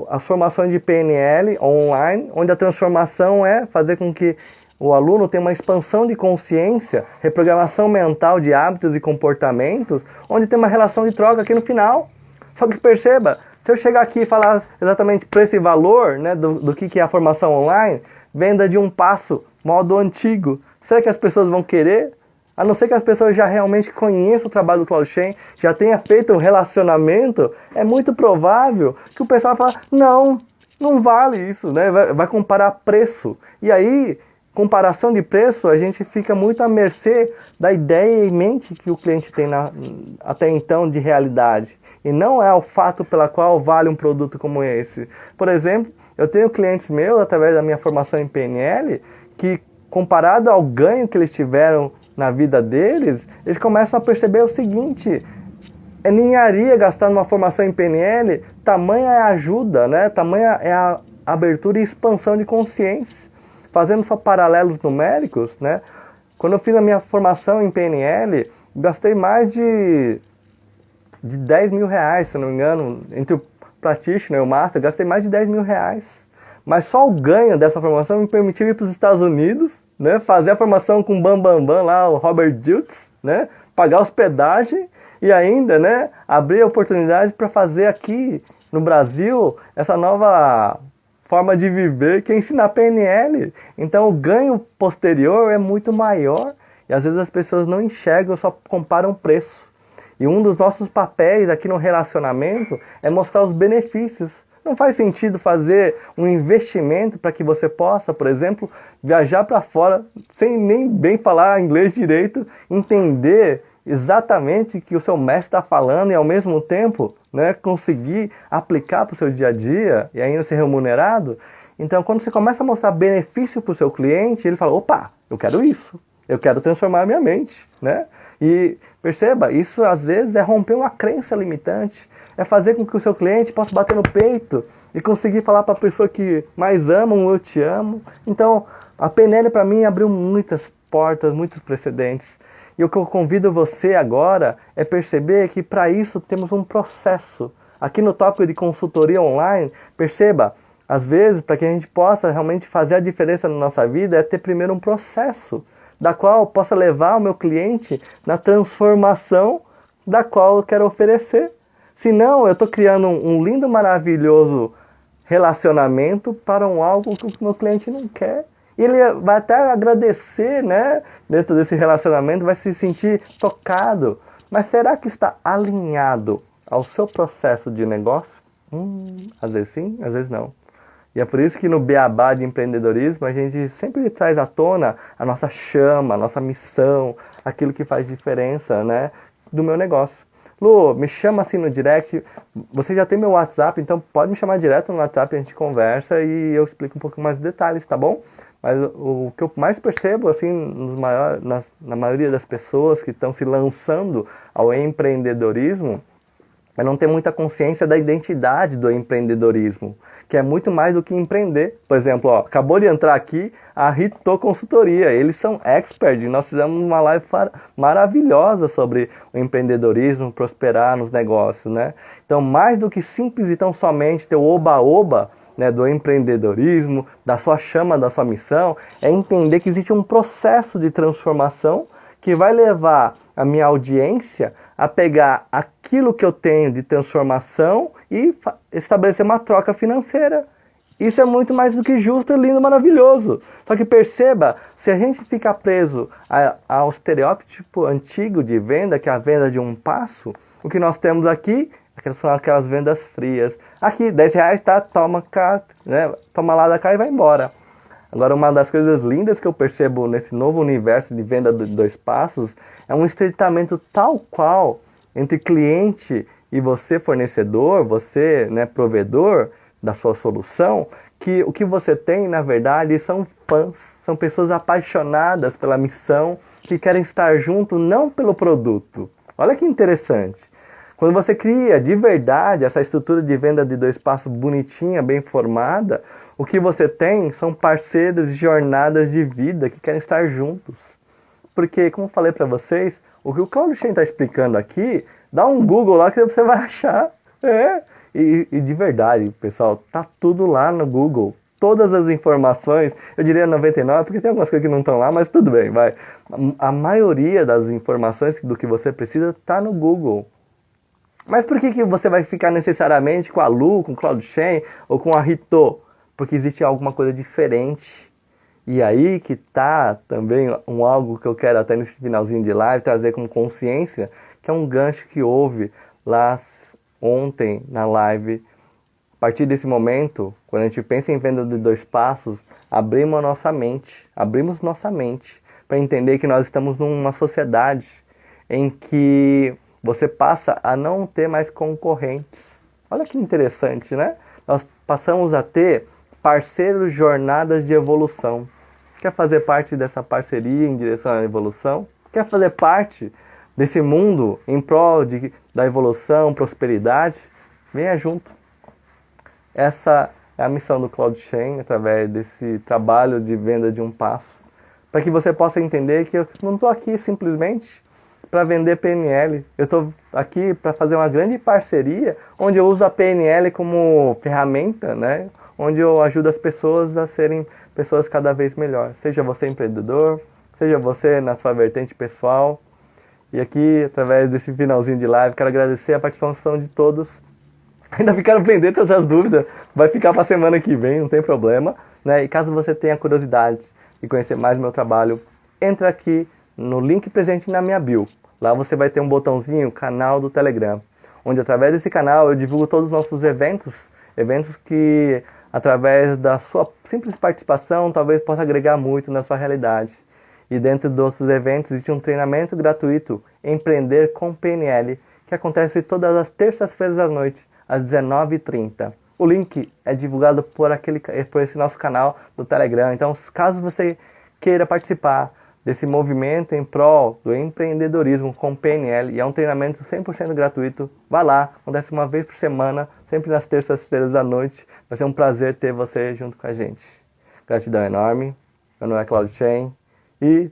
as formações de PNL online, onde a transformação é fazer com que o aluno tenha uma expansão de consciência, reprogramação mental de hábitos e comportamentos, onde tem uma relação de troca aqui no final. Só que perceba, se eu chegar aqui e falar exatamente por esse valor, né, do que é a formação online, venda de um passo, modo antigo, será que as pessoas vão querer? A não ser que as pessoas já realmente conheçam o trabalho do Cloud Chain, já tenha feito um relacionamento, é muito provável que o pessoal vai falar, não vale isso, né? Vai comparar preço. E aí, comparação de preço, a gente fica muito à mercê da ideia em mente que o cliente tem até então de realidade. E não é o fato pela qual vale um produto como esse. Por exemplo, eu tenho clientes meus, através da minha formação em PNL, que comparado ao ganho que eles tiveram na vida deles, eles começam a perceber o seguinte: é ninharia gastar numa formação em PNL, tamanha é a ajuda, né? Tamanha é a abertura e expansão de consciência. Fazendo só paralelos numéricos, né? Quando eu fiz a minha formação em PNL, gastei mais de 10 mil reais, se não me engano, entre o Practitioner e o Master, gastei mais de 10 mil reais. Mas só o ganho dessa formação me permitiu ir para os Estados Unidos, né, fazer a formação com o Bambambam lá, o Robert Diltz, né, pagar hospedagem e ainda, né, abrir a oportunidade para fazer aqui no Brasil essa nova forma de viver que é ensinar PNL. Então o ganho posterior é muito maior e às vezes as pessoas não enxergam, só comparam preço. E um dos nossos papéis aqui no relacionamento é mostrar os benefícios. Não faz sentido fazer um investimento para que você possa, por exemplo, viajar para fora sem nem bem falar inglês direito, entender exatamente o que o seu mestre está falando e ao mesmo tempo, né, conseguir aplicar para o seu dia a dia e ainda ser remunerado. Então, quando você começa a mostrar benefício para o seu cliente, ele fala, opa, eu quero isso, eu quero transformar a minha mente, né? E perceba, isso às vezes é romper uma crença limitante, é fazer com que o seu cliente possa bater no peito e conseguir falar para a pessoa que mais ama, eu te amo. Então, a PNL para mim abriu muitas portas, muitos precedentes. E o que eu convido você agora é perceber que para isso temos um processo. Aqui no tópico de consultoria online, perceba, às vezes para que a gente possa realmente fazer a diferença na nossa vida é ter primeiro um processo, da qual eu possa levar o meu cliente na transformação da qual eu quero oferecer. Senão, eu estou criando um lindo, maravilhoso relacionamento para algo que o meu cliente não quer. E ele vai até agradecer, né? Dentro desse relacionamento, vai se sentir tocado. Mas será que está alinhado ao seu processo de negócio? Às vezes sim, às vezes não. E é por isso que no Beabá de empreendedorismo a gente sempre traz à tona a nossa chama, a nossa missão, aquilo que faz diferença, né, do meu negócio. Lu, me chama assim no direct, você já tem meu WhatsApp, então pode me chamar direto no WhatsApp, a gente conversa e eu explico um pouco mais de detalhes, tá bom? Mas o que eu mais percebo, assim, na maioria das pessoas que estão se lançando ao empreendedorismo, é não ter muita consciência da identidade do empreendedorismo, que é muito mais do que empreender. Por exemplo, ó, acabou de entrar aqui a Rito Consultoria, eles são experts, e nós fizemos uma live maravilhosa sobre o empreendedorismo, prosperar nos negócios, né? Então, mais do que simples e tão somente ter o oba-oba, né, do empreendedorismo, da sua chama, da sua missão, é entender que existe um processo de transformação que vai levar a minha audiência a pegar aquilo que eu tenho de transformação e estabelecer uma troca financeira. Isso é muito mais do que justo, lindo, maravilhoso. Só que perceba, se a gente ficar preso ao estereótipo antigo de venda, que é a venda de um passo, o que nós temos aqui são aquelas vendas frias. Aqui, R$10, tá? Toma cá, né? Toma lá da cá e vai embora. Agora, uma das coisas lindas que eu percebo nesse novo universo de venda de 2 passos é um estreitamento tal qual entre cliente e você fornecedor, você, né, provedor da sua solução, que o que você tem, na verdade, são fãs, são pessoas apaixonadas pela missão, que querem estar junto não pelo produto. Olha que interessante. Quando você cria de verdade essa estrutura de venda de 2 passos bonitinha, bem formada, o que você tem são parceiros de jornadas de vida que querem estar juntos. Porque, como eu falei para vocês, o que o Claudio Shen está explicando aqui, dá um Google lá que você vai achar. E de verdade, pessoal, tá tudo lá no Google. Todas as informações, eu diria 99, porque tem algumas coisas que não estão lá, mas tudo bem, vai. A maioria das informações do que você precisa está no Google. Mas por que você vai ficar necessariamente com a Lu, com o Claudio Shen ou com a Rito? Porque existe alguma coisa diferente. E aí que tá também algo que eu quero até nesse finalzinho de live trazer como consciência, que é um gancho que houve lá ontem na live. A partir desse momento, quando a gente pensa em venda de 2 passos, abrimos nossa mente para entender que nós estamos numa sociedade em que você passa a não ter mais concorrentes. Olha que interessante, né? Nós passamos a ter parceiros jornadas de evolução. Quer fazer parte dessa parceria em direção à evolução? Quer fazer parte desse mundo em prol da evolução, prosperidade? Venha junto. Essa é a missão do Claudio Shen, através desse trabalho de venda de 1 passo. Para que você possa entender que eu não estou aqui simplesmente para vender PNL. Eu estou aqui para fazer uma grande parceria, onde eu uso a PNL como ferramenta, né? Onde eu ajudo as pessoas a serem pessoas cada vez melhores. Seja você empreendedor, seja você na sua vertente pessoal. E aqui, através desse finalzinho de live, quero agradecer a participação de todos. Ainda ficaram pendentes as dúvidas, vai ficar para a semana que vem, não tem problema, né? E caso você tenha curiosidade de conhecer mais do meu trabalho, entra aqui no link presente na minha bio. Lá você vai ter um botãozinho, canal do Telegram, onde através desse canal eu divulgo todos os nossos eventos que através da sua simples participação talvez possa agregar muito na sua realidade. E dentro dos eventos existe um treinamento gratuito, Empreender com PNL, que acontece todas as terças-feiras à noite, às 19h30. O link é divulgado por esse nosso canal do Telegram. Então, caso você queira participar desse movimento em prol do empreendedorismo com PNL, e é um treinamento 100% gratuito, vá lá, acontece uma vez por semana, sempre nas terças-feiras à noite. Vai ser um prazer ter você junto com a gente. Gratidão enorme. Meu nome é Claudio Shen e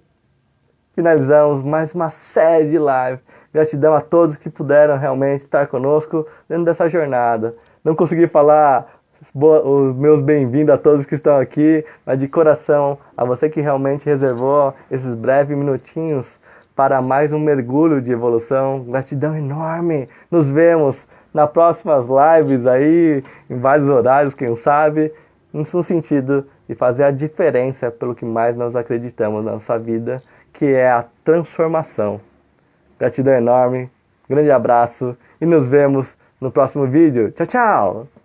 finalizamos mais uma série de lives. Gratidão a todos que puderam realmente estar conosco dentro dessa jornada. Não consegui falar os meus bem-vindos a todos que estão aqui, mas de coração a você que realmente reservou esses breves minutinhos para mais um mergulho de evolução. Gratidão enorme. Nos vemos nas próximas lives aí, em vários horários, quem sabe, no sentido de fazer a diferença pelo que mais nós acreditamos na nossa vida, que é a transformação. Gratidão enorme, grande abraço e nos vemos no próximo vídeo. Tchau, tchau!